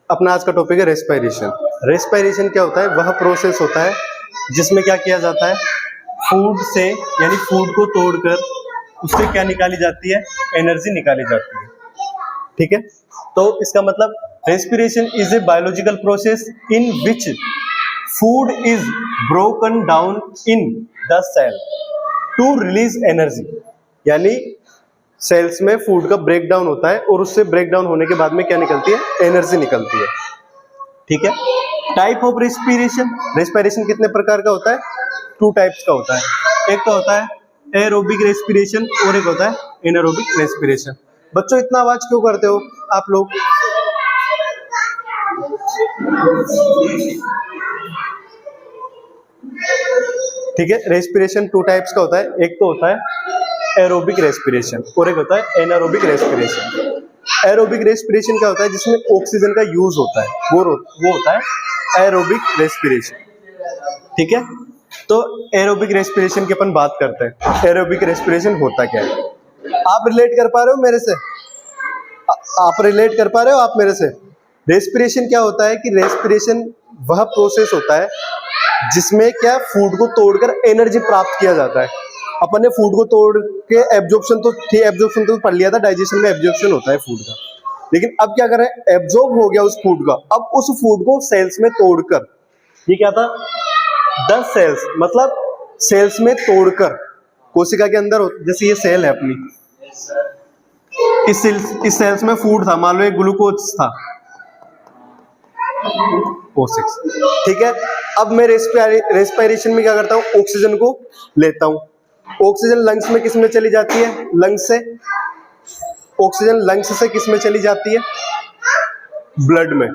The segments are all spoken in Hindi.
अपना आज का टॉपिक है रेस्पिरेशन। रेस्पिरेशन क्या होता है? वह प्रोसेस होता है जिसमें क्या किया जाता है, फूड से यानी फूड को तोड़कर उससे क्या निकाली जाती है, एनर्जी निकाली जाती है। ठीक है, तो इसका मतलब respiration is a biological process in which food is broken down in the cell to release energy. यानी सेल्स में फूड का ब्रेक डाउन होता है और उससे ब्रेक डाउन होने के बाद में क्या निकलती है, एनर्जी निकलती है। ठीक है, टाइप ऑफ रेस्पिरेशन, रेस्पिरेशन कितने प्रकार का होता है? 2 टाइप्स का होता है। एक तो होता है एरोबिक रेस्पिरेशन और एक होता है एनारोबिक रेस्पिरेशन। बच्चों इतना आवाज क्यों करते हो आप लोग? ठीक है, रेस्पिरेशन 2 टाइप्स का होता है। एक तो होता है एरोबिक रेस्पिरेशन और एक होता है एनारोबिक रेस्पिरेशन। एरोबिक रेस्पिरेशन क्या होता है? जिसमें ऑक्सीजन का यूज होता है, वो होता है एरोबिक रेस्पिरेशन। ठीक है, तो एरोबिक रेस्पिरेशन की अपन बात करते हैं। एरोबिक रेस्पिरेशन होता क्या है? आप रिलेट कर पा रहे हो मेरे से? आप रिलेट कर पा रहे हो आप मेरे से? रेस्पिरेशन क्या होता है कि रेस्पिरेशन वह प्रोसेस होता है जिसमें क्या फूड को तोड़कर एनर्जी प्राप्त किया जाता है। अपन ने फूड को तोड़ के एब्जॉर्प्शन तो पढ़ लिया था, डाइजेशन में एब्जॉर्प्शन होता है फूड का। लेकिन अब क्या कर रहे हैं, एब्जॉर्ब हो गया उस फूड का, अब उस फूड को सेल्स में तोड़कर, ये क्या था, 10 सेल्स मतलब सेल्स में तोड़कर कोशिका के अंदर, जैसे ये सेल है अपनी, इस सेल्स में फूड था, मान लो एक ग्लूकोज था O6। ठीक है, अब मैं रेस्पिरेशन में क्या करता हूँ, ऑक्सीजन को लेता हूँ। ऑक्सीजन लंग्स में किस में चली जाती है, लंग्स से। ऑक्सीजन लंग्स से किस में चली जाती है, ब्लड में।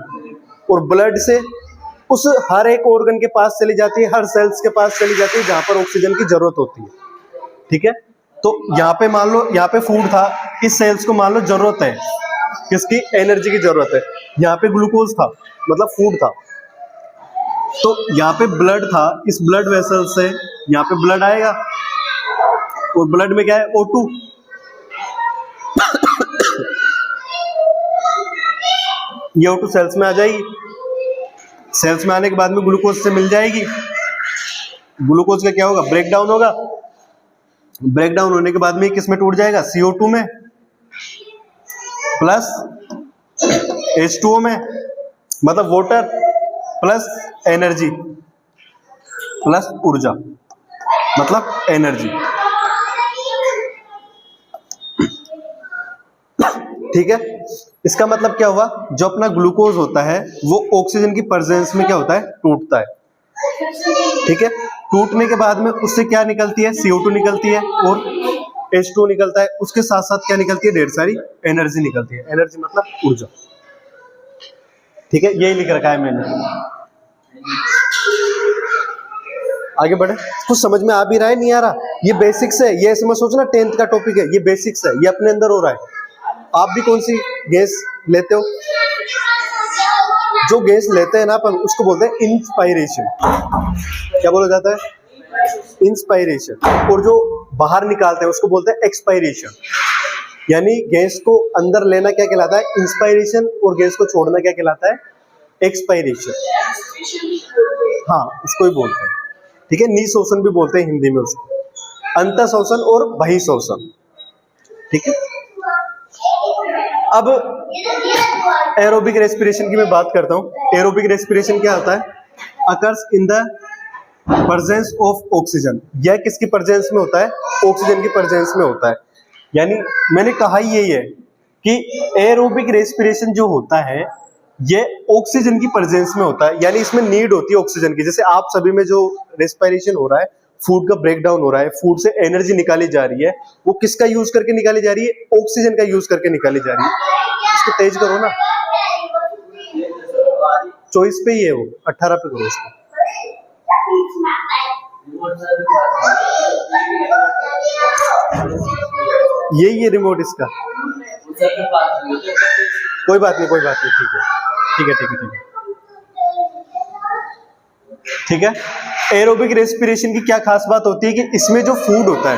और ब्लड से उस हर एक ऑर्गन के पास चली जाती है, हर सेल्स के पास चली जाती है जहां पर ऑक्सीजन की जरूरत होती है। ठीक है, तो यहाँ पे मान लो, यहाँ पे फूड था, इस सेल्स को मान लो जरूरत है किसकी, एनर्जी की जरूरत है। यहाँ पे ग्लूकोज था मतलब फूड था, तो यहाँ पे ब्लड था, इस ब्लड वेसल से यहाँ पे ब्लड आएगा और ब्लड में क्या है, O2। ये O2 सेल्स में आ जाएगी, सेल्स में आने के बाद में ग्लूकोज से मिल जाएगी। ग्लूकोज का क्या होगा, ब्रेक डाउन होगा। ब्रेक डाउन होने के बाद में किस में टूट जाएगा, CO2 में प्लस H2O में, मतलब वाटर प्लस एनर्जी प्लस ऊर्जा मतलब एनर्जी। ठीक है, इसका मतलब क्या हुआ, जो अपना ग्लूकोज होता है वो ऑक्सीजन की प्रेजेंस में क्या होता है, टूटता है। ठीक है, टूटने के बाद में उससे क्या निकलती है, CO2 निकलती है और H2O निकलता है। उसके साथ साथ क्या निकलती है, ढेर सारी एनर्जी निकलती है। एनर्जी मतलब ऊर्जा। ठीक है, यही लिख रखा है मैंने। आगे बढ़े, कुछ समझ में आ भी रहा है, नहीं आ रहा? ये बेसिक्स है, ये ऐसे मत सोचना 10th का टॉपिक है, ये बेसिक्स है, ये अपने अंदर हो रहा है। आप भी कौन सी गैस लेते हो? जो गैस लेते हैं ना अपन, उसको बोलते हैं इंस्पायरेशन। क्या बोला जाता है, इंस्पायरेशन। और जो बाहर निकालते हैं उसको बोलते हैं एक्सपायरेशन। यानी गैस को अंदर लेना क्या कहलाता है, इंस्पायरेशन, और गैस को छोड़ना क्या कहलाता है, एक्सपायरेशन। हाँ, उसको ही बोलते हैं। ठीक है, निःशोषण भी बोलते हैं हिंदी में उसको, अंतःशोषण और बहिःशोषण। ठीक है, अब एरोबिक रेस्पिरेशन की मैं बात करता हूं। एरोबिक रेस्पिरेशन क्या होता है, occurs in the presence of oxygen. यह किसकी प्रेजेंस में होता है, ऑक्सीजन की प्रेजेंस में होता है। यानी मैंने कहा ही यही है कि एरोबिक रेस्पिरेशन जो होता है ये ऑक्सीजन की प्रेजेंस में होता है। यानी इसमें नीड होती है ऑक्सीजन की। जैसे आप सभी में जो रेस्पिरेशन हो रहा है, फूड का ब्रेक डाउन हो रहा है, फूड से एनर्जी निकाली जा रही है, वो किसका यूज करके निकाली जा रही है, ऑक्सीजन का यूज करके निकाली जा रही है। इसको तेज करो ना, चॉइस पे ही है वो, 18 पे करो इसको। यही है रिमोट इसका। कोई बात नहीं, कोई बात नहीं, ठीक है, ठीक है, ठीक है, ठीक है, ठीक है। एरोबिक रेस्पिरेशन की क्या खास बात होती है कि इसमें जो फूड होता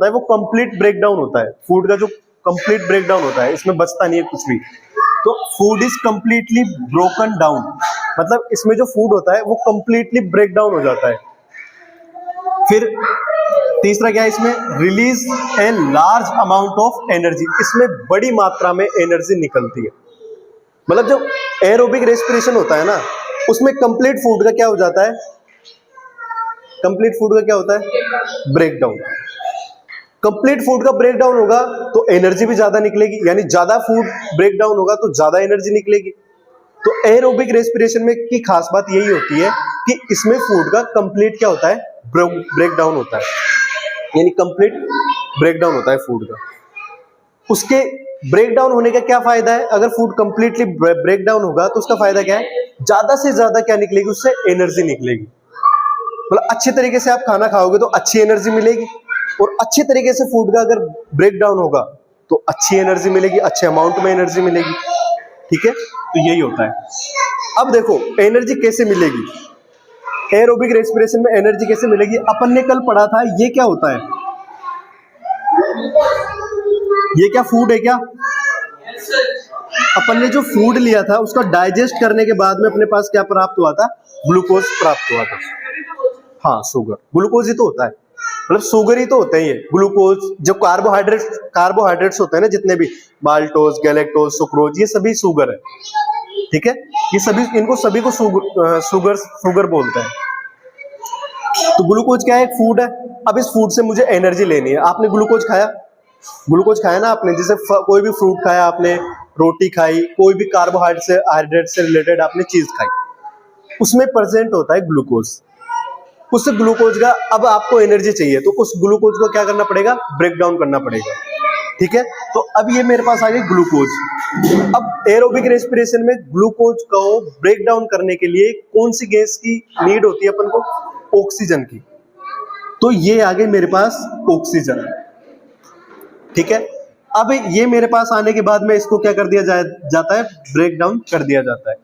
है वो कंप्लीट ब्रेक डाउन होता है। फूड का जो कंप्लीट ब्रेक डाउन होता है, इसमें बचता नहीं है कुछ भी। तो food is completely broken down, मतलब इसमें जो फूड होता है वो कंप्लीटली ब्रेक डाउन हो जाता है। फिर तीसरा क्या है इसमें, release a large amount of energy, इसमें बड़ी मात्रा में एनर्जी निकलती है। मतलब जो एरोबिक रेस्पिरेशन होता है ना, उसमें कंप्लीट फूड का क्या हो जाता है, कंप्लीट फूड का क्या होता है, ब्रेक डाउन। कंप्लीट फूड का ब्रेक डाउन होगा तो एनर्जी भी ज्यादा निकलेगी, यानी ज्यादा फूड ब्रेक डाउन होगा तो ज्यादा एनर्जी निकलेगी। तो एरोबिक रेस्पिरेशन में की खास बात यही होती है कि इसमें फूड का कंप्लीट क्या होता है, ब्रेक डाउन होता है, यानी कंप्लीट ब्रेक डाउन होता है फूड का। उसके ब्रेक डाउन होने का क्या फायदा है, अगर फूड कंप्लीटली ब्रेक डाउन होगा तो उसका फायदा क्या है, ज्यादा से ज्यादा क्या निकलेगी, उससे एनर्जी निकलेगी। मतलब अच्छे तरीके से आप खाना खाओगे तो अच्छी एनर्जी मिलेगी, और अच्छे तरीके से फूड का अगर ब्रेक डाउन होगा तो अच्छी एनर्जी मिलेगी, अच्छे अमाउंट में एनर्जी मिलेगी। ठीक है, तो यही होता है। अब देखो एनर्जी कैसे मिलेगी, एरोबिक रेस्पिरेशन में एनर्जी कैसे मिलेगी। अपन ने कल पढ़ा था, ये क्या होता है, ये क्या फूड है क्या, अपन ने जो फूड लिया था उसका डाइजेस्ट करने के बाद में अपने पास क्या प्राप्त हुआ था, ग्लूकोज प्राप्त हुआ था। हाँ, शुगर, ग्लूकोज ही तो होता है, मतलब शुगर ही तो होता है ये। ग्लूकोज जो कार्बोहाइड्रेट्स होते हैं ना, जितने भी माल्टोज, गैलेक्टोज, सुक्रोज, ये सभी शुगर है। ठीक है, ये सभी, इनको सभी को शुगर बोलते हैं। तो ग्लूकोज क्या है, एक फूड है। अब इस फूड से मुझे एनर्जी लेनी है। आपने ग्लूकोज खाया ना आपने, जैसे कोई भी फ्रूट खाया आपने, रोटी खाई, कोई भी कार्बोहाइड्रेट से रिलेटेड आपने चीज खाई, उसमें प्रेजेंट होता है ग्लूकोज। उस ग्लूकोज का अब आपको एनर्जी चाहिए तो उस ग्लूकोज को क्या करना पड़ेगा, ब्रेक डाउन करना पड़ेगा। ठीक है, तो अब ये मेरे पास आ गई ग्लूकोज। अब एरोबिक रेस्पिरेशन में ग्लूकोज को ब्रेक डाउन करने के लिए कौन सी गैस की नीड होती है अपन को, ऑक्सीजन की। तो ये आ गई मेरे पास ऑक्सीजन। ठीक है, अब ये मेरे पास आने के बाद में इसको क्या कर दिया जाता है, ब्रेक डाउन कर दिया जाता है।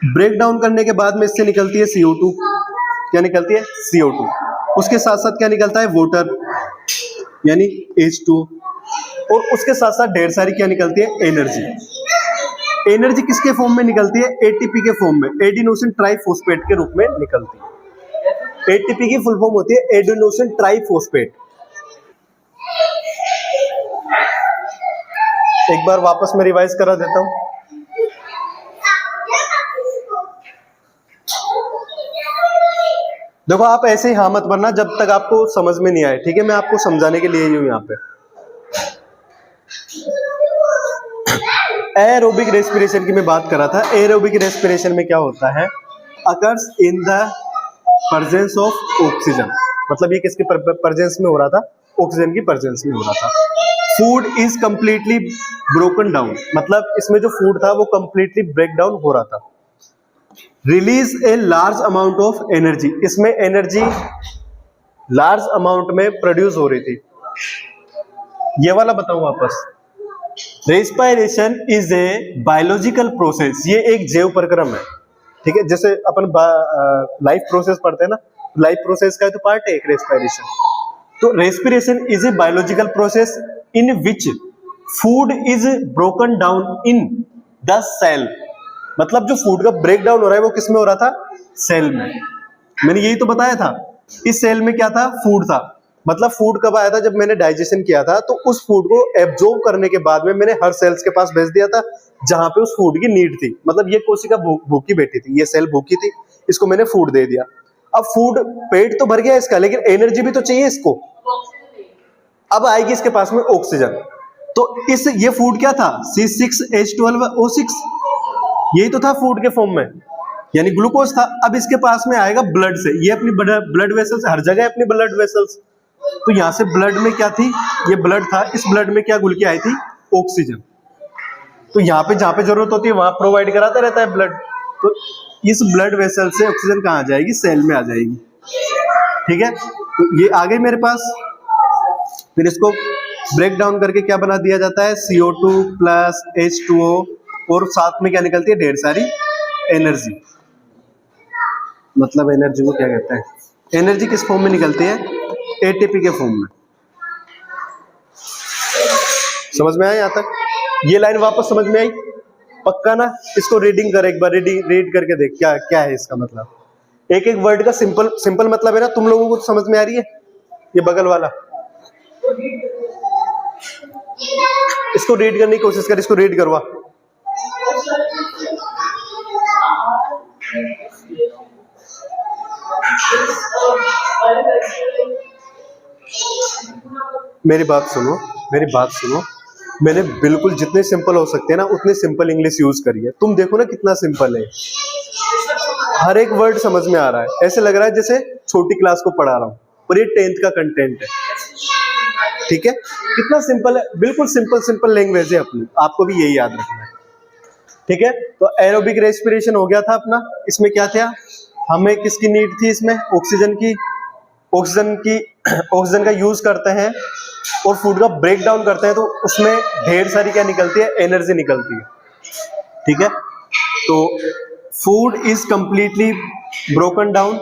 ब्रेक डाउन करने के बाद में इससे निकलती है CO2। क्या निकलती है, CO2। उसके साथ साथ क्या निकलता है, वाटर यानी H2, और उसके साथ साथ ढेर सारी क्या निकलती है, एनर्जी। एनर्जी किसके फॉर्म में निकलती है, ATP के फॉर्म में, एडिनोसिन ट्राइफॉस्फेट के रूप में निकलती है। ATP की फुल फॉर्म होती है एडिनोसिन ट्राइफॉस्फेट। एक बार वापस मैं रिवाइज करा देता हूं। देखो आप ऐसे ही हाँ मत बनना जब तक आपको समझ में नहीं आए। ठीक है, मैं आपको समझाने के लिए ही हूं यहाँ पे। एरोबिक रेस्पिरेशन की मैं बात कर रहा था। एरोबिक रेस्पिरेशन में क्या होता है, occurs in the presence of oxygen, मतलब ये किसके प्रेजेंस में हो रहा था, ऑक्सीजन की प्रेजेंस में हो रहा था। Food is completely broken down, मतलब इसमें जो फूड था वो कंप्लीटली ब्रेक डाउन हो रहा था। Release a large amount of energy, इसमें एनर्जी लार्ज अमाउंट में प्रोड्यूस हो रही थी। ये वाला बताऊं वापस, respiration is a biological process, ये एक जैव प्रक्रम है। ठीक है, जैसे अपन लाइफ प्रोसेस पढ़ते हैं ना, लाइफ प्रोसेस का तो पार्ट है एक रेस्पिरेशन। तो respiration is a biological process in which food is broken down in the cell, मतलब जो फूड का ब्रेक डाउन हो रहा है वो किस में हो रहा था, सेल में। मैंने यही तो बताया था, इस सेल में क्या था, फूड था। मतलब फूड कब आया था, जब मैंने डाइजेशन किया था, तो उस फूड को एब्जॉर्ब करने के बाद में मैंने हर सेल्स के पास भेज दिया था जहां पे उस फूड की नीड थी। मतलब ये कोशिका भूखी बैठी थी, ये सेल भूखी थी, इसको मैंने फूड दे दिया। अब फूड, पेट तो भर गया इसका, लेकिन एनर्जी भी तो चाहिए इसको। अब आएगी इसके पास में ऑक्सीजन। तो ये फूड क्या था, C6H12O6, यही तो था फूड के फॉर्म में, यानी ग्लूकोज था। अब इसके पास में आएगा ब्लड से, ये अपनी ब्लड वेसल्स, हर जगह अपनी ब्लड वेसल्स। तो यहां से ब्लड में क्या थी, ये ब्लड था, इस ब्लड में क्या घुल के आई थी, ऑक्सीजन। तो यहाँ पे जहां पे जरूरत होती है वहां प्रोवाइड कराता रहता है ब्लड। तो इस ब्लड वेसल से ऑक्सीजन कहाँ आ जाएगी, सेल में आ जाएगी। ठीक है, तो ये आ गई मेरे पास। फिर इसको ब्रेक डाउन करके क्या बना दिया जाता है, CO2 प्लस H2O, और साथ में क्या निकलती है, ढेर सारी एनर्जी। मतलब एनर्जी को क्या कहते हैं, एनर्जी किस फॉर्म में निकलती है, ATP के फॉर्म में। समझ में आया यहाँ तक, ये लाइन वापस समझ में आई। पक्का ना? इसको रीडिंग कर, एक बार रीड करके देख क्या क्या है इसका मतलब। एक एक वर्ड का सिंपल मतलब है ना, तुम लोगों को तो समझ में आ रही है? ये बगल वाला, इसको रीड करने की कोशिश कर, इसको रीड करवा। मेरी बात सुनो, मेरी बात सुनो, मैंने बिल्कुल जितने सिंपल हो सकते हैं ना उतने सिंपल इंग्लिश यूज करी है। तुम देखो ना कितना सिंपल है, हर एक वर्ड समझ में आ रहा है, ऐसे लग रहा है जैसे छोटी क्लास को पढ़ा रहा हूं, और ये 10th का कंटेंट है। ठीक है, कितना सिंपल है, बिल्कुल सिंपल लैंग्वेज है अपनी, आपको भी यही याद रखना है। ठीक है, तो एरोबिक रेस्पिरेशन हो गया था अपना। इसमें क्या था, हमें किसकी नीड थी इसमें? ऑक्सीजन की। ऑक्सीजन का यूज करते हैं और फूड का ब्रेक डाउन करते हैं, तो उसमें ढेर सारी क्या निकलती है? एनर्जी निकलती है। ठीक है, तो food is completely broken down,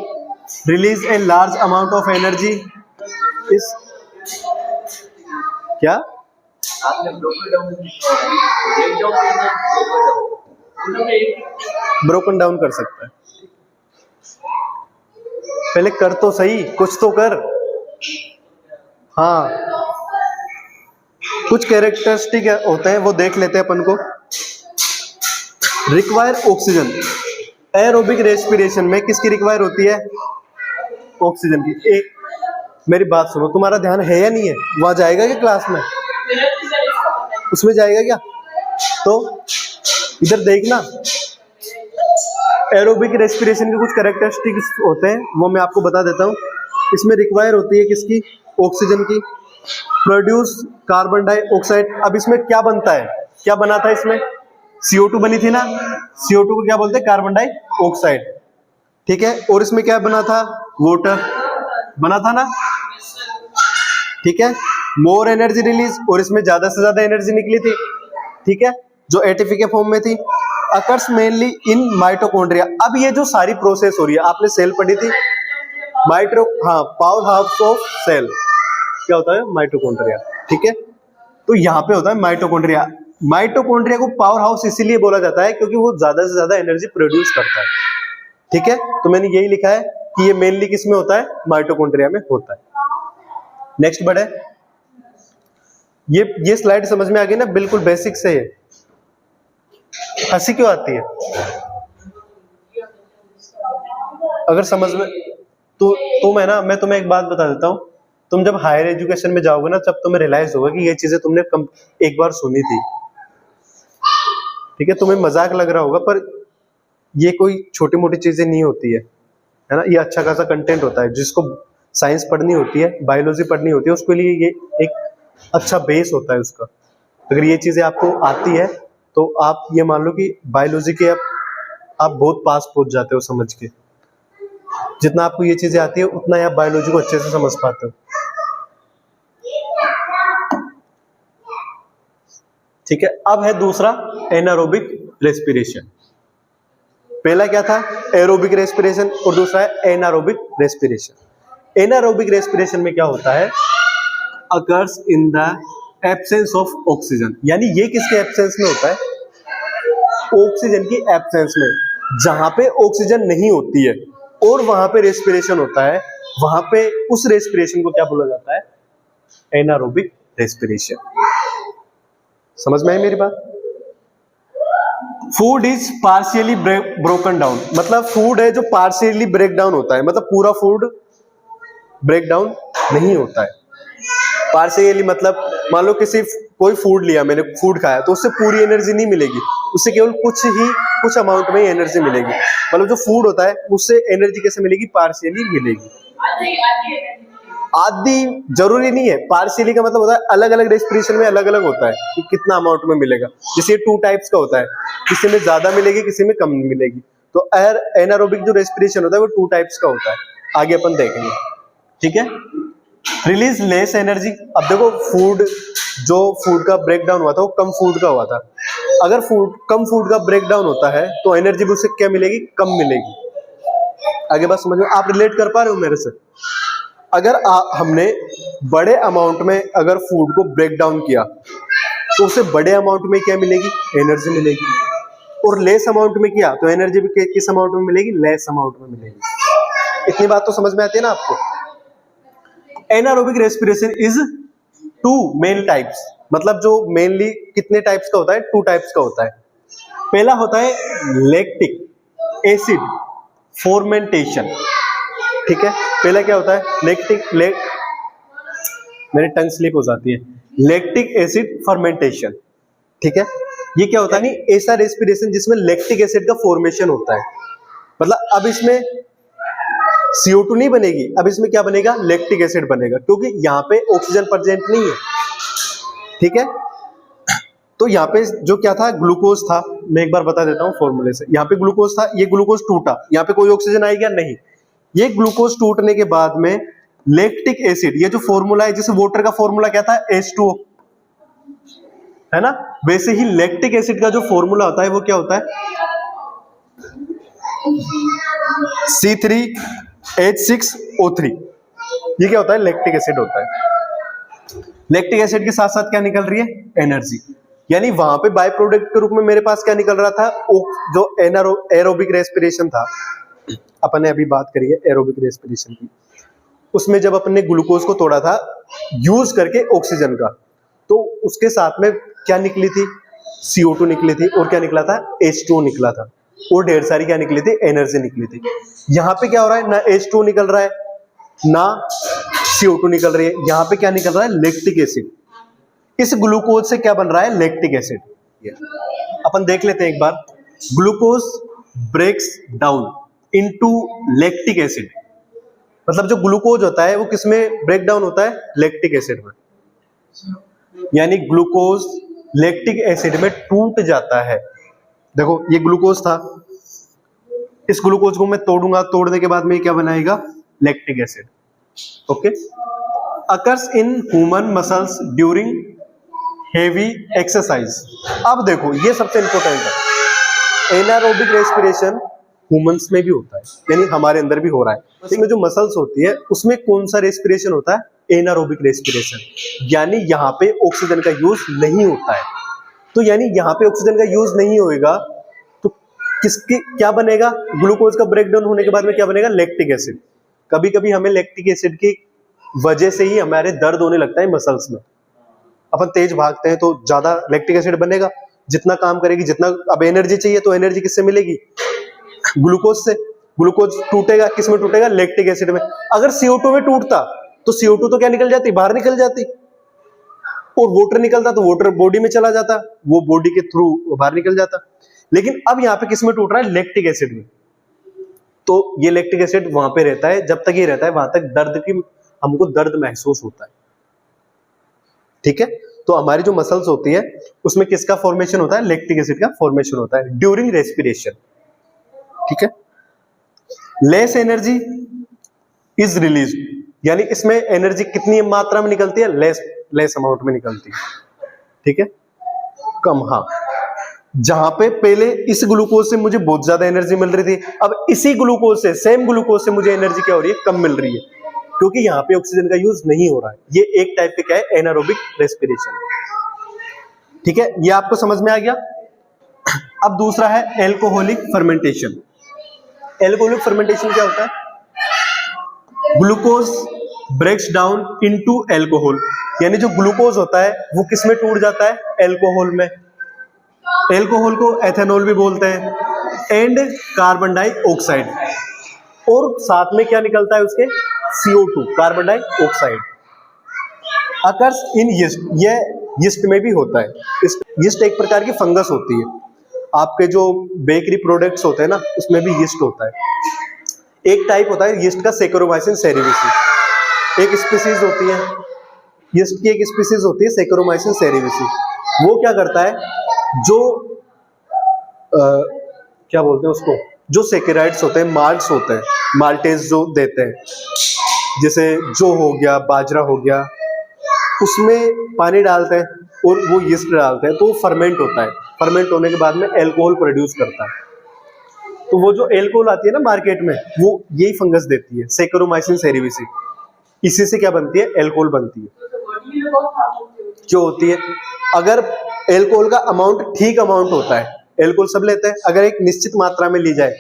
release a large amount of energy. इस क्या आपने ब्रोकन डाउन कर सकता है? पहले कर तो सही, कुछ तो कर। हाँ, कुछ कैरेक्टरिस्टिक होते हैं वो देख लेते हैं अपन को। रिक्वायर ऑक्सीजन, एरोबिक रेस्पिरेशन में किसकी रिक्वायर होती है? ऑक्सीजन की। एक मेरी बात सुनो, तुम्हारा ध्यान है या नहीं है? वहां जाएगा क्या क्लास में? उसमें जाएगा क्या? तो इधर देखना, एरोबिक रेस्पिरेशन के कुछ कैरेक्टरिस्टिक्स होते हैं, वो मैं आपको बता देता हूँ। इसमें रिक्वायर होती है किसकी? ऑक्सीजन की। Produce carbon dioxide. अब इसमें क्या बनता है, क्या बना था इसमें? CO2 बनी थी ना, CO2 को क्या बोलते हैं? Carbon dioxide. ठीक है, और इसमें क्या बना था? वाटर बना था ना। ठीक है, मोर एनर्जी रिलीज, और इसमें ज्यादा से ज्यादा एनर्जी निकली थी। ठीक है, जो एटीपी के फॉर्म में थी। Occurs mainly in mitochondria. अब ये जो सारी प्रोसेस हो रही है, आपने सेल पढ़ी थी, पावर हाउस ऑफ सेल क्या होता है? माइटोकॉन्ड्रिया। ठीक है, तो यहाँ पे होता है माइटोकॉन्ड्रिया। माइटोकॉन्ड्रिया को पावर हाउस इसीलिए बोला जाता है क्योंकि वो ज्यादा से ज्यादा एनर्जी प्रोड्यूस करता है। ठीक है, तो मैंने यही लिखा है कि ये मेनली किस में होता है? माइटोकॉन्ड्रिया में होता है। नेक्स्ट बढ़े, ये स्लाइड समझ में आ गई ना? बिल्कुल बेसिक से है। हंसी क्यों आती है? अगर समझ में तो तुम है ना, मैं तुम्हें एक बात बता देता हूँ, तुम जब हायर एजुकेशन में जाओगे ना, तब तुम्हें रियलाइज होगा कि ये चीजें तुमने एक बार सुनी थी। ठीक है, तुम्हें मजाक लग रहा होगा, पर ये कोई छोटी मोटी चीजें नहीं होती है ना। ये अच्छा खासा कंटेंट होता है। जिसको साइंस पढ़नी होती है, बायोलॉजी पढ़नी होती है, उसके लिए ये एक अच्छा बेस होता है उसका। अगर ये चीजें आपको आती है तो आप ये मान लो कि बायोलॉजी के आप बहुत पास पहुंच जाते हो समझ के। जितना आपको ये चीजें आती है उतना ही आप बायोलॉजी को अच्छे से समझ पाते हो। ठीक है, अब है दूसरा एनारोबिक रेस्पिरेशन। पहला क्या था? एरोबिक रेस्पिरेशन, और दूसरा है एनारोबिक रेस्पिरेशन। एनारोबिक रेस्पिरेशन में क्या होता है? Occurs in the absence of oxygen. यानी ये किसके एब्सेंस में होता है? ऑक्सीजन की एब्सेंस में। जहां पे ऑक्सीजन नहीं होती है और वहां पे रेस्पिरेशन होता है, वहां पे उस रेस्पिरेशन को क्या बोला जाता है? Anaerobic respiration. समझ में आई मेरी बात? Food is partially broken down, मतलब फूड है जो पार्शियली ब्रेक डाउन होता है, मतलब पूरा फूड ब्रेक डाउन नहीं होता है। पार्शियली मतलब मान लो कोई फूड लिया, मैंने फूड खाया, तो उससे पूरी एनर्जी नहीं मिलेगी, उससे केवल कुछ अमाउंट में ही एनर्जी मिलेगी। मतलब जो फूड होता है उससे एनर्जी कैसे मिलेगी? पार्शियली मिलेगी। आधी जरूरी नहीं है। पार्शियली का मतलब होता है अलग अलग रेस्पिरेशन में अलग अलग होता है कि कितना अमाउंट में मिलेगा। जैसे 2 टाइप्स का होता है, किसी में ज्यादा मिलेगी, किसी में कम मिलेगी। तो एनारोबिक जो रेस्पिरेशन होता है वो 2 टाइप्स का होता है, आगे अपन देखेंगे। ठीक है, रिलीज लेस एनर्जी। अब देखो, फूड का ब्रेक डाउन हुआ था वो कम फूड का हुआ था। अगर कम फूड का ब्रेक डाउन होता है तो एनर्जी भी उससे क्या मिलेगी? कम मिलेगी। आगे बात समझ में? आप रिलेट कर पा रहे हो मेरे से? अगर हमने बड़े अमाउंट में अगर फूड को ब्रेक डाउन किया तो उसे बड़े अमाउंट में क्या मिलेगी? एनर्जी मिलेगी। और लेस अमाउंट में किया तो एनर्जी भी किस अमाउंट में मिलेगी, लेस अमाउंट में मिलेगी। इतनी बात तो समझ में आती है ना आपको। Anaerobic respiration is two main types, मतलब जो मेनली कितने टाइप्स का होता है, टू टाइप्स का होता है। पहला होता है लैक्टिक एसिड फॉर्मेंटेशन, ठीक है। पहला क्या होता है, मेरी टंग स्लिप हो जाती है, लैक्टिक एसिड फर्मेंटेशन, ठीक है। ये क्या होता है, नहीं ऐसा रेस्पिरेशन जिसमें लैक्टिक एसिड का फॉर्मेशन होता है, मतलब अब इसमें CO2 नहीं बनेगी, अब इसमें क्या बनेगा, लैक्टिक एसिड बनेगा, क्योंकि यहाँ पे ऑक्सीजन प्रेजेंट नहीं है, ठीक है। तो यहाँ पे जो क्या था, ग्लूकोज था, मैं एक बार बता देता हूँ फॉर्मूले से। यहाँ पे ग्लूकोज था, ये ग्लूकोज टूटा, यहाँ पे कोई ऑक्सीजन आई क्या, नहीं। ये ग्लूकोज टूटने के बाद में लैक्टिक एसिड, ये जो फॉर्मूला है, जैसे वाटर का फॉर्मूला क्या था, H2O, है ना, वैसे ही लैक्टिक एसिड का जो फॉर्मूला होता है वो क्या होता है, C3H6O3। ये क्या होता है, लैक्टिक एसिड होता है। लैक्टिक एसिड के साथ साथ क्या निकल रही है, एनर्जी। यानी वहां पे बाय प्रोडक्ट के रूप में मेरे पास क्या निकल रहा था, जो एरोबिक रेस्पिरेशन था, अपन ने अभी बात करी है एरोबिक रेस्पिरेशन की, उसमें जब अपन ने ग्लूकोज को तोड़ा था यूज करके ऑक्सीजन का, तो उसके साथ में क्या निकली थी, CO2 निकली थी, और क्या निकला था, H2O निकला था, और ढेर सारी क्या निकली थी, एनर्जी निकली थी। यहाँ पे क्या हो रहा है, ना H2O निकल रहा है ना CO2 निकल रही है, यहाँ पे क्या निकल रहा है, लैक्टिक एसिड। इस ग्लूकोज से क्या बन रहा है, लैक्टिक एसिड। अपन देख लेते हैं एक बार, glucose breaks down into lactic acid, मतलब जो ग्लूकोज होता है वो किसमें ब्रेक डाउन होता है, लैक्टिक एसिड में। यानी ग्लूकोज लैक्टिक एसिड में टूट जाता है। देखो ये ग्लूकोज था, इस ग्लूकोज को मैं तोड़ूंगा, तोड़ने के बाद में क्या बनाएगा, lactic acid, okay. Occurs in human muscles during heavy exercise. अब देखो ये सबसे इंपॉर्टेंट है, एनारोबिक रेस्पिरेशन ह्यूमंस में भी होता है, यानी हमारे अंदर भी हो रहा है। इसमें जो मसल्स होती है उसमें कौन सा रेस्पिरेशन होता है, एनारोबिक रेस्पिरेशन, यानी यहाँ पे ऑक्सीजन का यूज नहीं होता है। तो यानी यहाँ पे ऑक्सीजन का यूज नहीं होएगा तो किसकी क्या बनेगा, ग्लूकोज का ब्रेकडाउन होने के बाद में क्या बनेगा, लैक्टिक एसिड। कभी कभी हमें लैक्टिक एसिड की वजह से ही हमारे दर्द होने लगता है मसल्स में, अपन तेज भागते हैं तो ज्यादा लैक्टिक एसिड बनेगा, जितना काम करेगी, जितना अब एनर्जी चाहिए तो एनर्जी किससे मिलेगी, ग्लूकोज से। ग्लूकोज टूटेगा, किस में टूटेगा, लैक्टिक एसिड में। अगर CO2 में टूटता तो CO2 तो क्या निकल जाती, बाहर निकल जाती, और वाटर निकलता तो वाटर बॉडी में चला जाता, वो बॉडी के थ्रू बाहर निकल जाता। लेकिन अब यहाँ पे किस में टूट रहा है, लैक्टिक एसिड में। तो ये लैक्टिक एसिड वहां पे रहता है, जब तक ये रहता है वहां तक दर्द की हमको दर्द महसूस होता है, ठीक है। तो हमारी जो मसल्स होती है उसमें किसका फॉर्मेशन होता है, लैक्टिक एसिड का फॉर्मेशन होता है ड्यूरिंग रेस्पिरेशन, ठीक है। लेस एनर्जी इज रिलीज, यानी इसमें एनर्जी कितनी मात्रा में निकलती है, लेस अमाउंट में निकलती है, ठीक है, कम। हाँ, जहां पे पहले इस ग्लूकोज से मुझे बहुत ज्यादा एनर्जी मिल रही थी, अब इसी ग्लूकोज से, सेम ग्लूकोज से मुझे एनर्जी क्या हो रही है, कम मिल रही है, क्योंकि यहाँ पे ऑक्सीजन का यूज नहीं हो रहा है। ये एक टाइप का क्या है, एनारोबिक रेस्पिरेशन, ठीक है। ये आपको समझ में आ गया। अब दूसरा है एल्कोहलिक फर्मेंटेशन। एल्कोहलिक फर्मेंटेशन क्या होता है, glucose breaks down into alcohol, यानी जो ग्लूकोज होता है वो किस में टूट जाता है, एल्कोहल में। एल्कोहल को एथेनॉल भी बोलते हैं, एंड कार्बन डाइऑक्साइड, और साथ में क्या निकलता है उसके, CO2, carbon dioxide. Occurs in yeast, ये यीस्ट में भी होता है। यीस्ट एक प्रकार की फंगस होती है, आपके जो बेकरी प्रोडक्ट्स होते हैं ना उसमें भी यीस्ट होता है। एक टाइप होता है यीस्ट का, सेक्रोमाइसिन सेरेविसी, एक स्पीसीज होती है यीस्ट की, एक स्पीसीज होती है सेक्रोमाइसिन सेरेविसी। वो क्या करता है, जो क्या बोलते हैं उसको, जो सेकेराइड्स होते हैं, माल्ट्स होते हैं, माल्टेज जो देते हैं, जैसे जो हो गया, बाजरा हो गया, उसमें पानी डालते हैं और वो यीस्ट डालते हैं, तो वो फर्मेंट होता है। फर्मेंट होने के बाद में एल्कोहल प्रोड्यूस करता है। तो वो जो एल्कोहल आती है ना मार्केट में, वो यही फंगस देती है, सेक्रोमाइसिन सेरेविसी। इसी से क्या बनती है, एल्कोहल बनती है। क्यों होती है, अगर एल्कोहल का अमाउंट ठीक अमाउंट होता है, एल्कोहल सब लेते हैं, अगर एक निश्चित मात्रा में ली जाए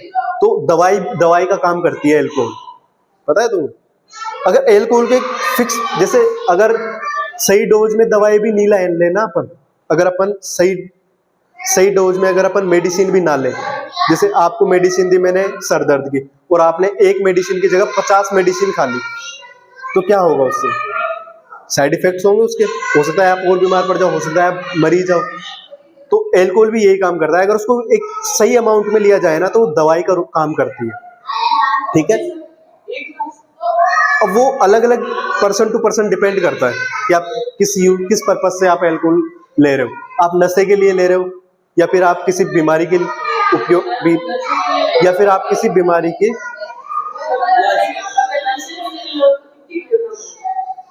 तो दवाई का काम करती है एल्कोहल, पता है तुम्हें? अगर एल्कोहल के फिक्स, जैसे अगर सही डोज में दवाई भी नहीं लेना अपन, अगर अपन सही डोज में अगर अपन मेडिसिन भी ना ले, जैसे आपको मेडिसिन दी मैंने सर दर्द की और आपने एक मेडिसिन की जगह 50 मेडिसिन खा ली, तो क्या होगा उससे? साइड इफेक्ट्स होंगे उसके, हो सकता है आप और बीमार पड़ जाओ, हो सकता है आप मरी जाओ। तो एल्कोहल भी यही काम करता है, अगर उसको एक सही अमाउंट में लिया जाए ना तो वो दवाई का काम करती है, ठीक है। अब वो अलग अलग पर्सन टू पर्सन डिपेंड करता है कि आप किस पर्पज से आप एल्कोहल ले रहे हो। आप नशे के लिए ले रहे हो, या फिर आप किसी बीमारी के उपयोग भी, या फिर आप किसी बीमारी के,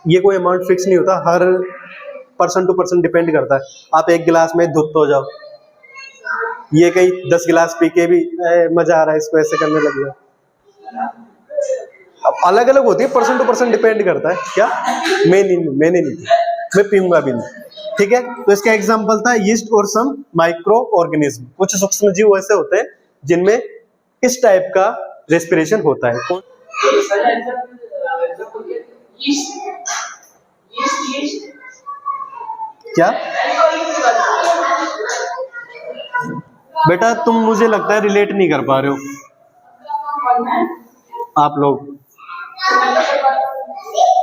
ये कोई अमाउंट फिक्स नहीं होता, हर पर्सन टू पर्सन डिपेंड करता है। आप एक गिलास में धुत हो जाओ, ये कई 10 गिलास पी के भी मजा आ रहा है इसको ऐसे करने लग गया। अब अलग अलग होती है, पर्सन टू पर्सन डिपेंड करता है। क्या मैंने नहीं, मैं पीऊंगा भी नहीं, ठीक है। तो इसका एग्जांपल था यीस्ट और सम माइक्रो ऑर्गेनिज्म। कुछ सूक्ष्म जीव ऐसे होते हैं जिनमें इस टाइप का रेस्पिरेशन होता है। क्या बेटा, तुम मुझे लगता है रिलेट नहीं कर पा रहे हो आप लोग।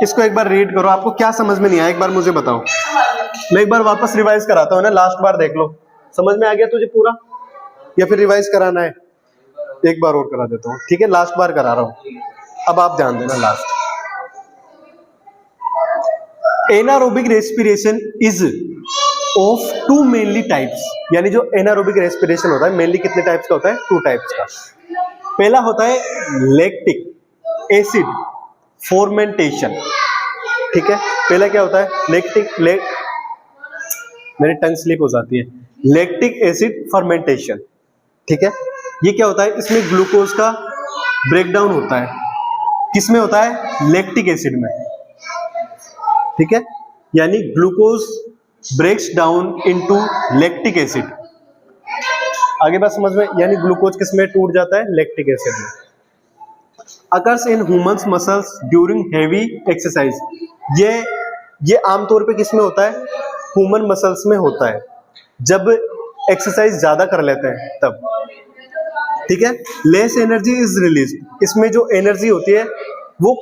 इसको एक बार रीड करो, आपको क्या समझ में नहीं आया एक बार मुझे बताओ। मैं एक बार वापस रिवाइज कराता हूँ ना, लास्ट बार देख लो, समझ में आ गया तुझे पूरा, या फिर रिवाइज कराना है? एक बार और करा देता हूँ, ठीक है, लास्ट बार करा रहा हूँ, अब आप ध्यान देना। Last, anaerobic respiration is of two mainly types, यानी जो एनारोबिक रेस्पिरेशन होता है मेनली कितने टाइप्स का होता है? 2 टाइप्स का। पहला होता है लैक्टिक एसिड फॉर्मेंटेशन, ठीक है। पहला क्या होता है? मेरी टंग स्लिप हो जाती है। लैक्टिक एसिड फर्मेंटेशन, ठीक है। ये क्या होता है? इसमें ग्लूकोज का ब्रेकडाउन होता है। किसमें होता है? लैक्टिक एसिड में, ठीक है। यानी glucose breaks down into lactic acid. आगे बात समझ में? यानी ग्लूकोज किसमें टूट जाता है? लैक्टिक एसिड में। Occurs in humans muscles during heavy exercise. ये आमतौर पे किसमें होता है? ह्यूमन मसल्स में होता है, जब एक्सरसाइज ज्यादा कर लेते हैं तब, ठीक है। लेस एनर्जी इज रिलीज, इसमें जो एनर्जी होती है वो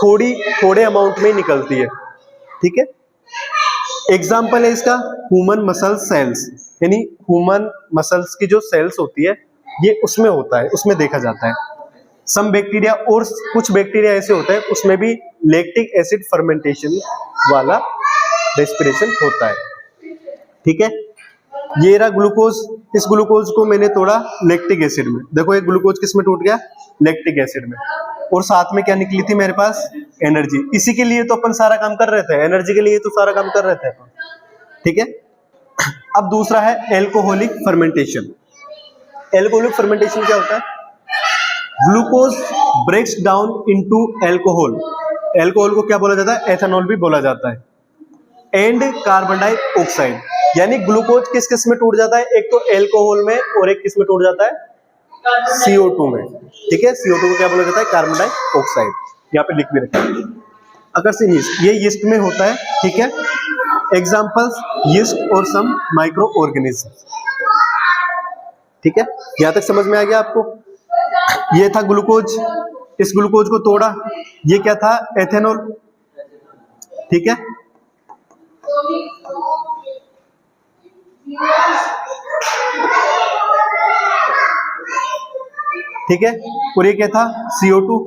थोड़े अमाउंट में निकलती है, ठीक है। एग्जाम्पल है इसका ह्यूमन मसल सेल्स, यानी ह्यूमन मसल्स की जो सेल्स होती है ये उसमें होता है, उसमें देखा जाता है। सम बैक्टीरिया, और कुछ बैक्टीरिया ऐसे होते हैं उसमें भी लैक्टिक एसिड फर्मेंटेशन वाला रेस्पिरेशन होता है, ठीक है। ये रहा ग्लूकोज, इस ग्लूकोज को मैंने तोड़ा लैक्टिक एसिड में। देखो ये ग्लूकोज किस में टूट गया? लैक्टिक एसिड में। और साथ में क्या निकली थी मेरे पास? एनर्जी। इसी के लिए तो अपन सारा काम कर रहे थे, एनर्जी के लिए तो सारा काम कर रहे थे अपन, ठीक है। अब दूसरा है एल्कोहलिक फर्मेंटेशन। एल्कोहलिक फर्मेंटेशन क्या होता है? Glucose breaks down into alcohol. Alcohol को क्या बोला जाता है? एथेनॉल भी बोला जाता है। एंड कार्बन डाइऑक्साइड, यानी ग्लूकोज किस किस में टूट जाता है? एक तो एल्कोहल में और एक किस में टूट जाता है? CO2 में, ठीक है। CO2 को क्या बोला जाता है? Carbon dioxide. यहाँ पे लिख भी रखा है। अगर से ये यीस्ट में होता है, ठीक है। एग्जांपल्स यीस्ट और सम माइक्रो ऑर्गेनिज्म, ठीक है। यहां तक समझ में आ गया आपको? ये था ग्लूकोज, इस ग्लूकोज को तोड़ा, ये क्या था? एथेनॉल, ठीक है। ठीक है, और ये क्या था? CO2,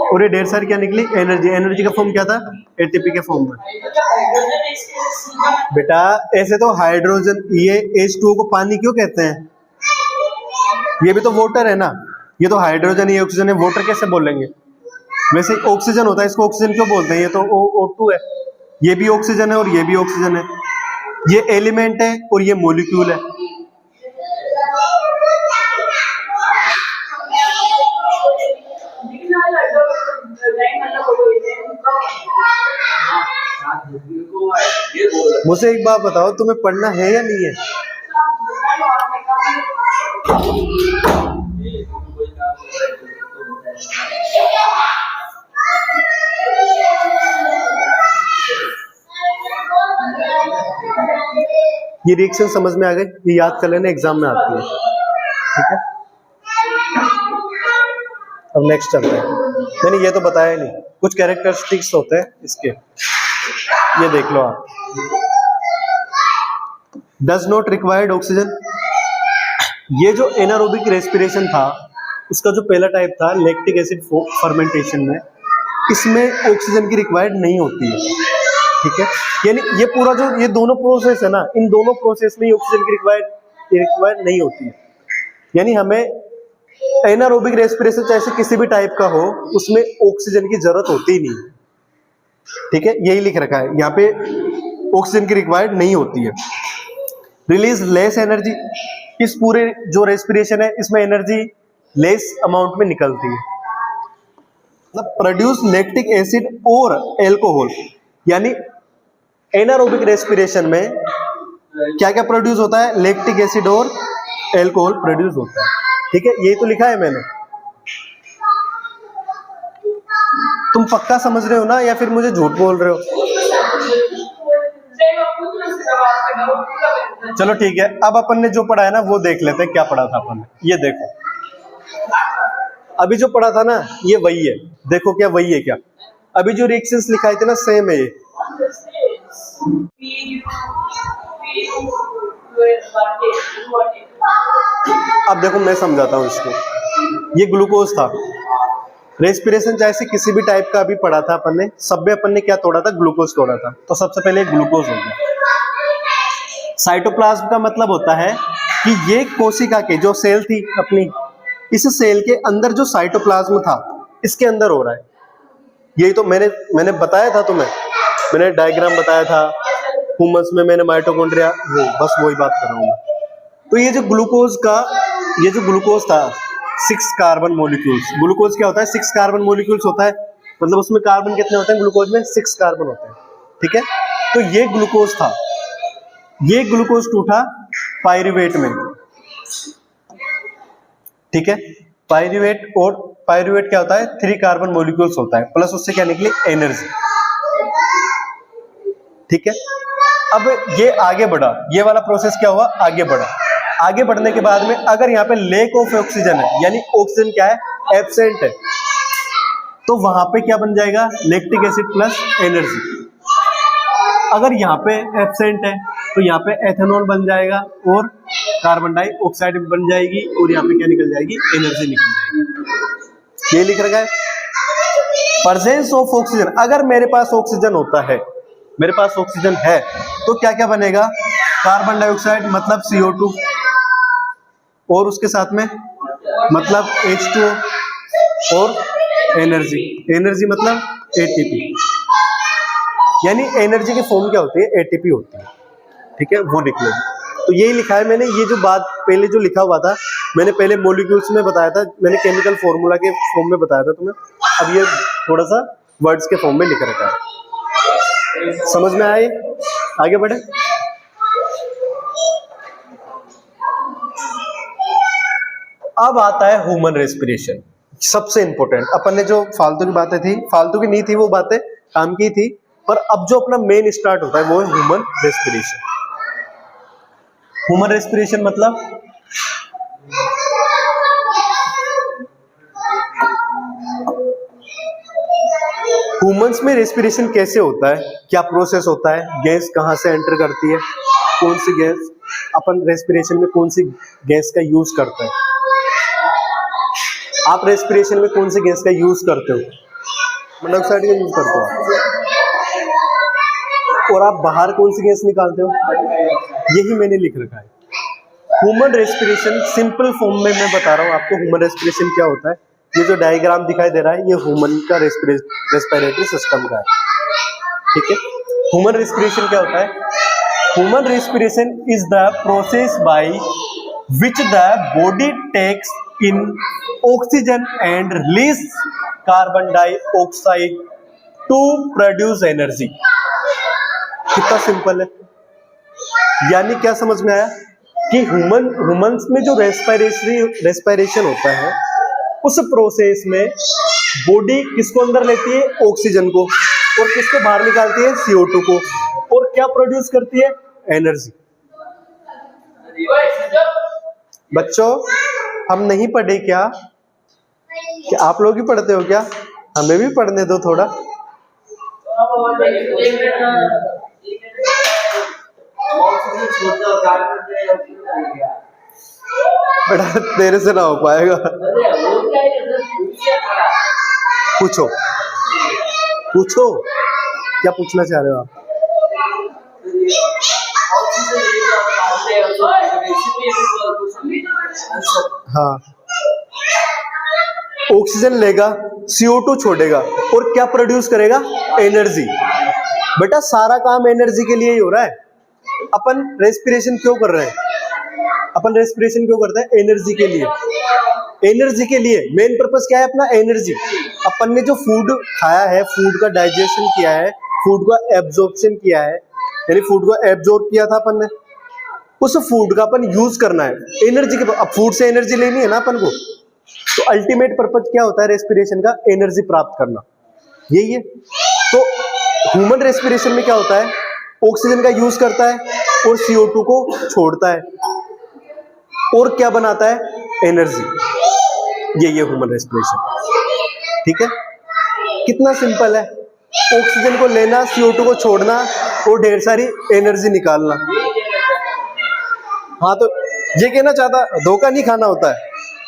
और ये ढेर सारी क्या निकली? एनर्जी। एनर्जी का फॉर्म क्या था? ATP के फॉर्म में। बेटा ऐसे तो हाइड्रोजन, ये H2O को पानी क्यों कहते हैं? ये भी तो वाटर है ना, ये तो हाइड्रोजन, ये ऑक्सीजन है, वाटर कैसे बोलेंगे? वैसे ऑक्सीजन होता है, इसको ऑक्सीजन क्यों बोलते हैं? ये तो O2 है, ये भी ऑक्सीजन है और ये भी ऑक्सीजन है। ये एलिमेंट है और ये मॉलिक्यूल है। मुझे एक बात बताओ, तुम्हें पढ़ना है या नहीं है? ये रिएक्शन समझ में आ गई, ये याद कर लेना, एग्जाम में आती है। ठीक है, अब नेक्स्ट चलते हैं। मैंने ये तो बताया ही नहीं, कुछ कैरेक्टरिस्टिक्स होते हैं इसके, ये देख लो आप। डज नॉट रिक्वायर्ड ऑक्सीजन, ये जो एनारोबिक रेस्पिरेशन था उसका जो पहला टाइप था लैक्टिक एसिड फर्मेंटेशन में, इसमें ऑक्सीजन की रिक्वायर्ड नहीं होती है। ठीक है, यानी ये पूरा जो ये दोनों प्रोसेस है ना, इन दोनों प्रोसेस में ऑक्सीजन की रिक्वायर्ड नहीं होती है। यानी हमें एनारोबिक रेस्पिरेशन चाहे से किसी भी टाइप का हो, उसमें ऑक्सीजन की जरूरत होती ही नहीं। ठीक है, यही लिख रखा है यहाँ पे, ऑक्सीजन की रिक्वायर्ड नहीं होती है। रिलीज लेस एनर्जी, इस पूरे जो रेस्पिरेशन है इसमें एनर्जी लेस अमाउंट में निकलती है। मतलब प्रोड्यूस लैक्टिक एसिड और एल्कोहल, यानी एनारोबिक रेस्पिरेशन में क्या क्या प्रोड्यूस होता है, लैक्टिक एसिड और एल्कोहल प्रोड्यूस होता है। ठीक है, यही तो लिखा है मैंने। तुम पक्का समझ रहे हो ना, या फिर मुझे झूठ बोल रहे हो? चलो ठीक है, अब अपन ने जो पढ़ा है ना वो देख लेते हैं, क्या पढ़ा था अपन ने। ये देखो, अभी जो पढ़ा था ना ये वही है। देखो क्या वही है क्या, अभी जो रिएक्शंस लिखाए थे ना सेम है ये। अब देखो मैं समझाता हूँ इसको। ये ग्लूकोज था, रेस्पिरेशन चाहे से किसी भी टाइप का अभी पढ़ा था अपन ने, सब में अपन ने क्या तोड़ा था, ग्लूकोज तोड़ा था। तो सबसे पहले ग्लूकोज हो गया। साइटोप्लाज्म का मतलब होता है कि ये कोशिका के जो सेल थी अपनी, इस सेल के अंदर जो साइटोप्लाज्म था इसके अंदर हो रहा है। यही तो मैंने बताया था तुम्हें, मैंने डायग्राम बताया था। ह्यूमन्स में मैंने माइटोकॉन्ड्रिया, वो बस वही बात कर रहा हूँ मैं। तो ये जो ग्लूकोज था 6 कार्बन मॉलिक्यूल्स। ग्लूकोज क्या होता है, 6 कार्बन मॉलिक्यूल्स होता है। मतलब उसमें कार्बन कितने होते हैं, ग्लूकोज में 6 कार्बन होते हैं। ठीक है, तो ये ग्लूकोज था, ये ग्लूकोज टूटा पाइरूवेट में। ठीक है, पाइरूवेट, और पाइरूवेट क्या होता है, 3 कार्बन मॉलिक्यूल्स होता है, प्लस उससे क्या निकली, एनर्जी। ठीक है, अब ये आगे बढ़ा, ये वाला प्रोसेस क्या हुआ, आगे बढ़ा। आगे बढ़ने के बाद में अगर यहाँ पे लेक ऑफ ऑक्सीजन है, यानी ऑक्सीजन क्या है, एब्सेंट है, तो वहां पे क्या बन जाएगा, लैक्टिक एसिड प्लस एनर्जी। अगर यहाँ पे एब्सेंट है तो यहाँ पे एथेनॉल बन जाएगा और कार्बन डाइऑक्साइड बन जाएगी, और यहाँ पे क्या निकल जाएगी, एनर्जी निकल जाएगी। ये लिख रखा है प्रेजेंस ऑफ ऑक्सीजन। अगर मेरे पास ऑक्सीजन होता है, मेरे पास ऑक्सीजन है, तो क्या क्या बनेगा, कार्बन डाइऑक्साइड मतलब CO2, और उसके साथ में मतलब H2O, और एनर्जी मतलब ATP। यानी एनर्जी की फॉर्म क्या होती है, ATP होती है। ठीक है, वो निकलेगी। तो यही लिखा है मैंने। ये जो बात पहले जो लिखा हुआ था, मैंने पहले मॉलिक्यूल्स में बताया था, मैंने केमिकल फॉर्मूला के फॉर्म में बताया था तुम्हें। अब ये थोड़ा सा वर्ड्स के फॉर्म में लिख रखा है। समझ में आए? आगे बढ़े। अब आता है ह्यूमन रेस्पिरेशन, सबसे इंपॉर्टेंट। अपन ने जो फालतू की बातें थी, फालतू की नहीं थी, वो बातें काम की थी, पर अब जो अपना मेन स्टार्ट होता है वो है ह्यूमन रेस्पिरेशन। ह्यूमन रेस्पिरेशन मतलब ह्यूमंस में रेस्पिरेशन कैसे होता है, क्या प्रोसेस होता है, गैस कहां से एंटर करती है, कौन सी गैस, अपन रेस्पिरेशन में कौन सी गैस का यूज करते हैं। आप रेस्पिरेशन में कौन सी गैस का यूज करते हो, कार्बन डाइऑक्साइड का यूज करते हो। और आप बाहर कौन सी गैस निकालते हो, यही मैंने लिख रखा है। ह्यूमन रेस्पिरेशन सिंपल फॉर्म में मैं बता रहा हूँ आपको, ह्यूमन रेस्पिरेशन क्या होता है। ये जो डायग्राम दिखाई दे रहा है, ये ह्यूमन का रेस्पिरेटरी सिस्टम का है। ठीक है, ह्यूमन रेस्पिरेशन क्या होता है, human respiration is the process by which the body takes in oxygen and release carbon dioxide to produce energy. कितना सिंपल है। यानी क्या समझ में आया, कि ह्यूमंस में जो रेस्पिरेशन होता है, उस प्रोसेस में बॉडी किसको अंदर लेती है? ऑक्सीजन को, और किसको बाहर निकालती है? CO2 को, और क्या प्रोड्यूस करती है? एनर्जी। बच्चों, हम नहीं पढ़े क्या? आप लोग ही पढ़ते हो क्या? हमें भी पढ़ने दो थोड़ा। बेटा तेरे से ना हो पाएगा। पूछो पूछो, क्या पूछना चाह रहे हो आप? हाँ, ऑक्सीजन लेगा, CO2 छोड़ेगा, और क्या प्रोड्यूस करेगा? एनर्जी। बेटा सारा काम एनर्जी के लिए ही हो रहा है। अपन रेस्पिरेशन क्यों कर रहे हैं? अपन रेस्पिरेशन क्यों करते हैं? एनर्जी के लिए। एनर्जी के लिए मेन पर्पस क्या है अपना? एनर्जी। अपन ने जो फूड खाया है, फूड का डाइजेशन किया है, फूड का एब्जॉर्प्शन किया है, यानी फूड को एब्जॉर्ब किया था अपन ने, उस फूड का अपन यूज करना है एनर्जी के। अब फूड से एनर्जी लेनी है ना अपन को, तो अल्टीमेट पर्पस क्या होता है रेस्पिरेशन का? एनर्जी प्राप्त करना, यही है। तो ह्यूमन रेस्पिरेशन में क्या होता है? ऑक्सीजन का यूज करता है और CO2 को छोड़ता है, और क्या बनाता है? एनर्जी। यही है ह्यूमन रेस्पिरेशन। ठीक है, कितना सिंपल है। ऑक्सीजन को लेना, CO2 को छोड़ना, और ढेर सारी एनर्जी निकालना। हाँ, तो ये कहना चाहता, धोखा नहीं खाना होता है,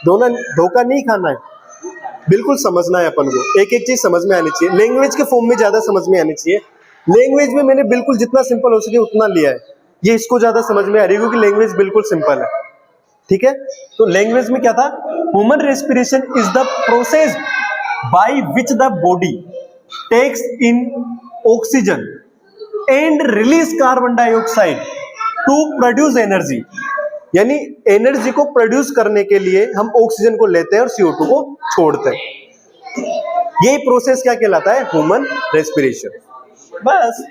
धोखा नहीं खाना है, बिल्कुल समझना है अपन को। एक एक चीज समझ में आनी चाहिए। लैंग्वेज के फॉर्म में ज्यादा समझ में आनी चाहिए। लैंग्वेज में मैंने बिल्कुल जितना सिंपल हो सके उतना लिया है, ये इसको ज्यादा समझ में आ रही है क्योंकि लैंग्वेज बिल्कुल सिंपल है। ठीक है, तो लैंग्वेज में क्या था? Human respiration is the process by which the body takes in oxygen and release carbon dioxide to produce energy. यानी एनर्जी को प्रोड्यूस करने के लिए हम ऑक्सीजन को लेते हैं और CO2 को छोड़ते हैं। यही प्रोसेस क्या कहलाता है? Human respiration. बस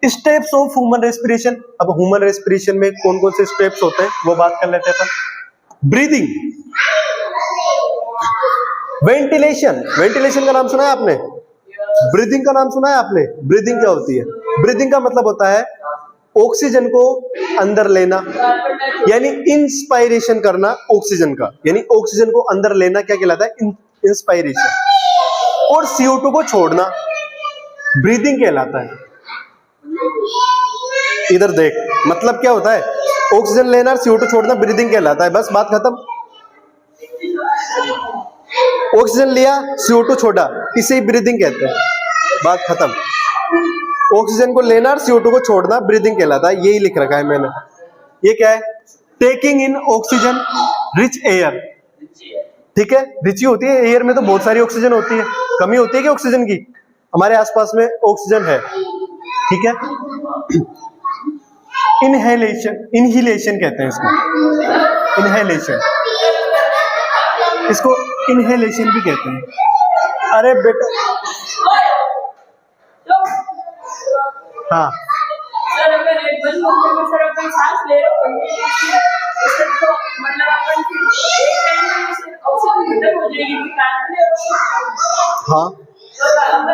स्टेप्स ऑफ ह्यूमन रेस्पिरेशन। अब ह्यूमन रेस्पिरेशन में कौन कौन से स्टेप्स होते हैं वो बात कर लेते हैं अपन। Breathing, ventilation. वेंटिलेशन का नाम सुना है आपने? ब्रीदिंग का नाम सुना है आपने? ब्रीदिंग क्या होती है? ब्रीदिंग का मतलब होता है ऑक्सीजन को अंदर लेना, यानी इंस्पायरेशन करना ऑक्सीजन का, यानी ऑक्सीजन को अंदर लेना क्या कहलाता है? इंस्पायरेशन। और CO2 को छोड़ना ब्रीदिंग कहलाता है। इधर देख, मतलब क्या होता है? ऑक्सीजन लेना और CO2 छोड़ना ब्रीदिंग कहलाता है। बस बात खत्म। ऑक्सीजन लिया, CO2 छोड़ा, इसे ही ब्रीदिंग कहते हैं। बात खत्म। ऑक्सीजन को लेना और CO2 को छोड़ना ब्रीदिंग कहलाता है। यही लिख रखा है मैंने। ये क्या है? Taking in oxygen rich air. ठीक है, रिची होती है एयर में, तो बहुत सारी ऑक्सीजन होती है। कमी होती है कि ऑक्सीजन की? हमारे आसपास में ऑक्सीजन है। ठीक है, इनहेलेशन कहते हैं इसको। इसको इनहेलेशन भी कहते हैं। अरे बेटा, हाँ, सर अगर एक बंद होने में सर अपन सांस ले रहे हो तो मतलब अपन एक टाइम में सिर्फ ऑक्सीजन खत्म हो जाएगी कि कार्बन डाइऑक्साइड। हाँ,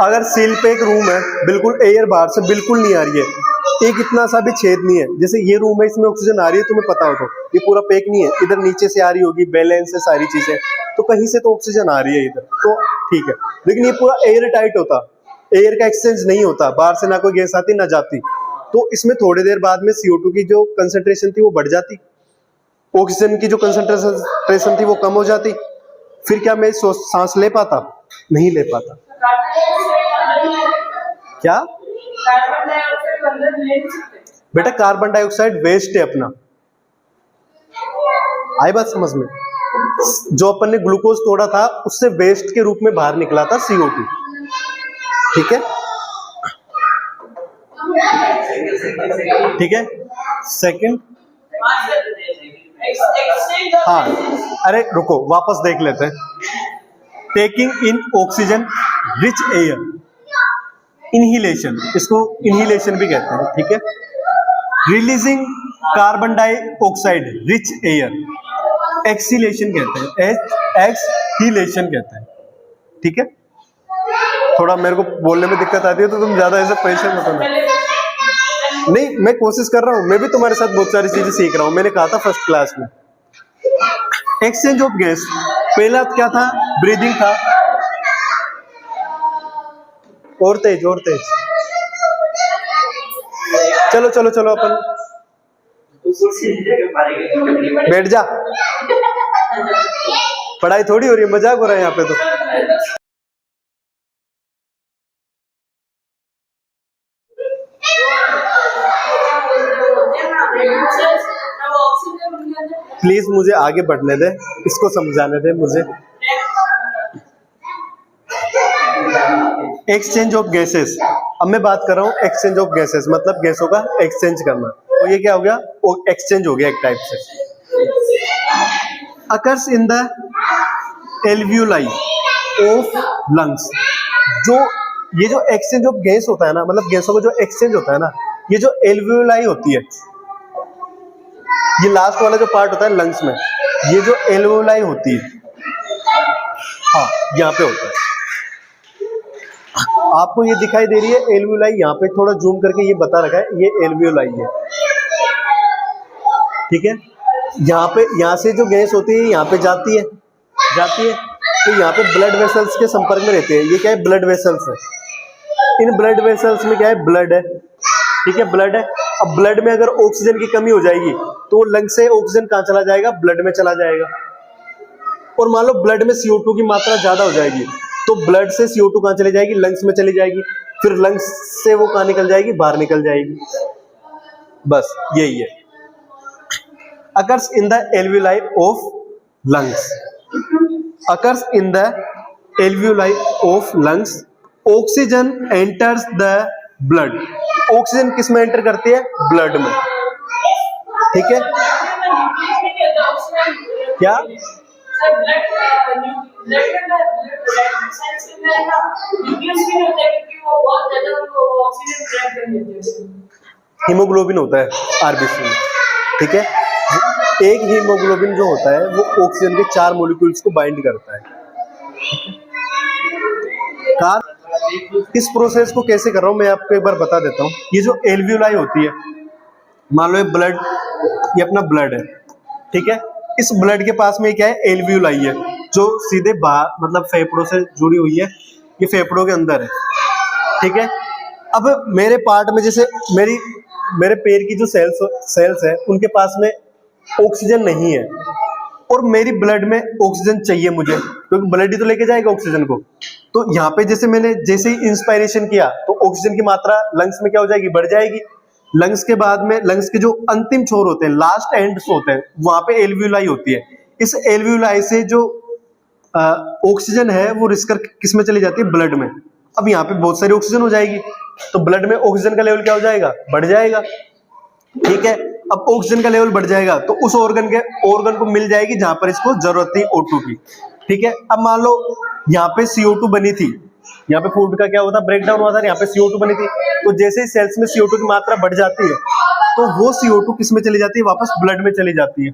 अगर सील पे एक रूम है, बिल्कुल एयर बाहर से बिल्कुल नहीं आ रही है, एक इतना सा भी छेद नहीं है, जैसे ये रूम है इसमें ऑक्सीजन आ रही है, तुम्हें पता हो तो ये पूरा पैक नहीं है, इधर नीचे से आ रही होगी, बैलेंस है सारी चीजें, तो कहीं से तो ऑक्सीजन आ रही है इधर, तो ठीक है। लेकिन ये पूरा एयर टाइट होता, एयर का एक्सचेंज नहीं होता, बाहर से ना कोई गैस आती ना जाती, तो इसमें थोड़ी देर बाद में CO2 की जो कंसंट्रेशन थी वो बढ़ जाती, ऑक्सीजन की जो कंसंट्रेशन थी वो कम हो जाती, फिर क्या मैं सांस ले पाता? नहीं ले पाता। क्या कार्बन डाइऑक्साइड अंदर ले नहीं सकते बेटा? कार्बन डाइऑक्साइड वेस्ट है अपना, आई बात समझ में? जो अपन ने ग्लूकोज तोड़ा था उससे वेस्ट के रूप में बाहर निकला था CO2। ठीक है, ठीक है। सेकंड, हाँ, अरे रुको वापस देख लेते हैं। Taking in oxygen rich air, inhalation, इसको इनहिलेशन भी कहते हैं। ठीक है, releasing carbon dioxide rich air exhalation कहते हैं, एक्सहीलेशन कहते हैं। ठीक है, थोड़ा मेरे को बोलने में दिक्कत आती है तो तुम ज्यादा ऐसे प्रेशर मत होना। नहीं, मैं कोशिश कर रहा हूँ, मैं भी तुम्हारे साथ बहुत सारी चीजें सीख रहा हूँ। मैंने कहा था फर्स्ट क्लास में एक्सचेंज ऑफ गैस, पहला क्या था? ब्रीदिंग था। और तेज, और तेज। चलो चलो चलो, अपन बैठ जा, पढ़ाई थोड़ी हो रही है, मजाक हो रहा है यहाँ पे तो। प्लीज मुझे आगे बढ़ने दे, इसको समझाने दे मुझे। एक्सचेंज ऑफ गैसेस, अब मैं बात कर रहा हूँ एक्सचेंज ऑफ गैसेस, मतलब गैसों का एक्सचेंज करना। तो ये क्या हो गया? एक्सचेंज हो गया एक टाइप से। Occurs in the alveoli of lungs, जो ये जो एक्सचेंज ऑफ गैस होता है ना, मतलब गैसों का जो एक्सचेंज होता है ना, ये जो एल्वियोलाई होती है, ये लास्ट वाला जो पार्ट होता है लंग्स में, ये जो एल्वियोलाई होती है, हाँ यहाँ पे होता है। आपको ये दिखाई दे रही है एल्वियोलाई, यहाँ पे थोड़ा जूम करके ये बता रखा है, ये एल्वियोलाई है। ठीक है, यहाँ पे, यहाँ से जो गैस होती है यहाँ पे जाती है, तो यहाँ पे ब्लड वेसल्स के संपर्क में रहते हैं। ये क्या है? ब्लड वेसल्स है। इन ब्लड वेसल्स में क्या है? ब्लड है। ठीक है, ब्लड है। अब ब्लड में अगर ऑक्सीजन की कमी हो जाएगी तो लंग से ऑक्सीजन कहाँ चला जाएगा? ब्लड में चला जाएगा। और मान लो ब्लड में CO2 की मात्रा ज्यादा हो जाएगी तो ब्लड से CO2 कहाँ चली जाएगी? लंग्स में चली जाएगी। फिर लंग्स से वो कहाँ निकल जाएगी? बाहर निकल जाएगी। बस यही है। Occurs in the alveoli of lungs, occurs in the alveoli of lungs, oxygen enters the blood. Oxygen किस में एंटर करती है? ब्लड में। ठीक है, क्या? हीमोग्लोबिन होता है आरबीसी में। ठीक है, एक हीमोग्लोबिन जो होता है वो ऑक्सीजन के 4 मॉलिक्यूल्स को बाइंड करता है। इस प्रोसेस को कैसे कर रहा हूं मैं आपको एक बार बता देता हूं। ये जो एल्वियोलाई होती है, मान लो ये ब्लड, ये अपना ब्लड है। ठीक है, इस ब्लड के पास में क्या है? एल्वियोलाई है, जो सीधे बाहर, मतलब फेफड़ों से जुड़ी हुई है। ये फेफड़ों के अंदर है। ठीक है, अब मेरे पार्ट में, जैसे मेरे पैर की जो सेल्स है, उनके पास में ऑक्सीजन नहीं है और मेरी ब्लड में ऑक्सीजन चाहिए मुझे, क्योंकि ब्लड ही तो लेके जाएगा ऑक्सीजन को। तो यहाँ पे जैसे ही इंस्पायरेशन किया तो ऑक्सीजन की मात्रा लंग्स में क्या हो जाएगी? बढ़ जाएगी। लंग्स के बाद में, लंग्स के जो अंतिम छोर होते हैं, लास्ट एंड्स होते हैं, वहां पे एल्वियोलाई होती है। इस एल्वियोलाई से जो ऑक्सीजन है वो रिस्कर किस में चली जाती है? ब्लड में। अब यहाँ पे बहुत सारी ऑक्सीजन हो जाएगी तो ब्लड में ऑक्सीजन का लेवल क्या हो जाएगा? बढ़ जाएगा। ठीक है, अब ऑक्सीजन का लेवल बढ़ जाएगा तो उस ऑर्गन को मिल जाएगी जहां पर इसको जरूरत थी O2 की। ठीक है, अब मान लो यहाँ पे CO2 बनी थी, यहाँ पे फूड का क्या होता है? ब्रेकडाउन हुआ था, यहाँ पे CO2 बनी थी। तो जैसे ही सेल्स में CO2 की मात्रा बढ़ जाती है तो वो CO2 किस में चली जाती है? वापस ब्लड में चली जाती है।